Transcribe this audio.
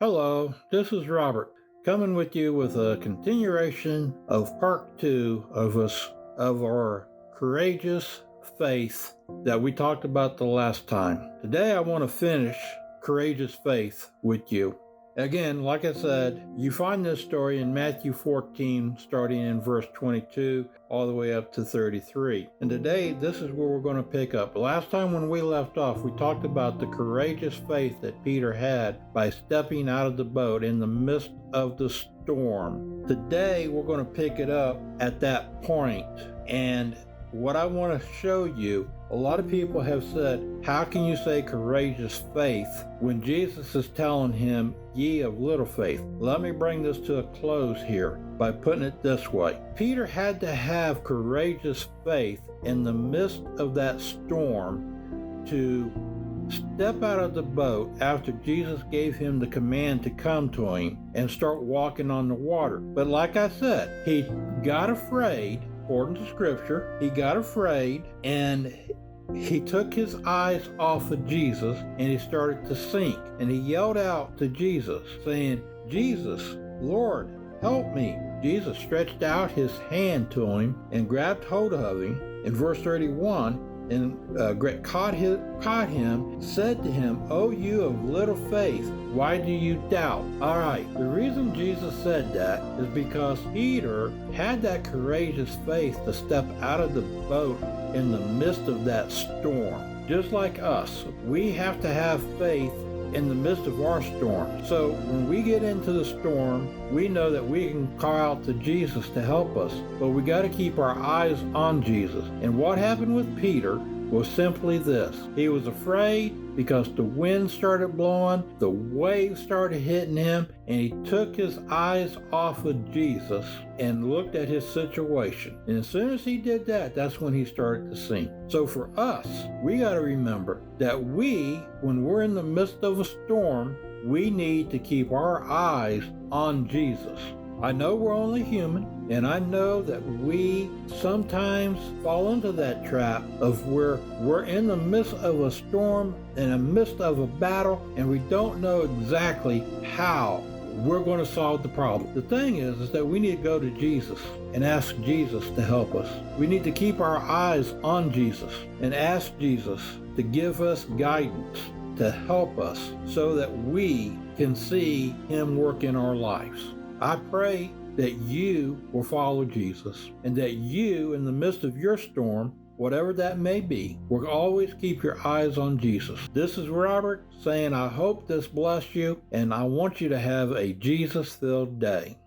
Hello, this is Robert, coming with you with a continuation of part two of our courageous faith that we talked about the last time. Today I want to finish courageous faith with you. Again, like I said, you find this story in Matthew 14, starting in verse 22, all the way up to 33. And today, this is where we're going to pick up. Last time when we left off, we talked about the courageous faith that Peter had by stepping out of the boat in the midst of the storm. Today, we're going to pick it up at that point. And what I want to show you, a lot of people have said, how can you say courageous faith when Jesus is telling him, ye of little faith? Let me bring this to a close here by putting it this way. Peter had to have courageous faith in the midst of that storm to step out of the boat after Jesus gave him the command to come to him and start walking on the water. But like I said, he got afraid. According to scripture, he got afraid and he took his eyes off of Jesus and he started to sink. And he yelled out to Jesus, saying, Jesus, Lord, help me. Jesus stretched out his hand to him and grabbed hold of him in verse 31 and caught him, said to him, O you of little faith, why do you doubt? All right, the reason Jesus said that is because Peter had that courageous faith to step out of the boat in the midst of that storm. Just like us, we have to have faith in the midst of our storm. So when we get into the storm, we know that we can call out to Jesus to help us, but we got to keep our eyes on Jesus. And what happened with Peter was simply this. He was afraid because the wind started blowing, the waves started hitting him, and he took his eyes off of Jesus and looked at his situation. And as soon as he did that, that's when he started to sink. So for us, we got to remember that when we're in the midst of a storm, we need to keep our eyes on Jesus. I know we're only human, and I know that we sometimes fall into that trap of where we're in the midst of a storm, in the midst of a battle, and we don't know exactly how we're going to solve the problem. The thing is that we need to go to Jesus and ask Jesus to help us. We need to keep our eyes on Jesus and ask Jesus to give us guidance, to help us so that we can see him work in our lives. I pray that you will follow Jesus and that you, in the midst of your storm, whatever that may be, will always keep your eyes on Jesus. This is Robert saying I hope this blessed you, and I want you to have a Jesus-filled day.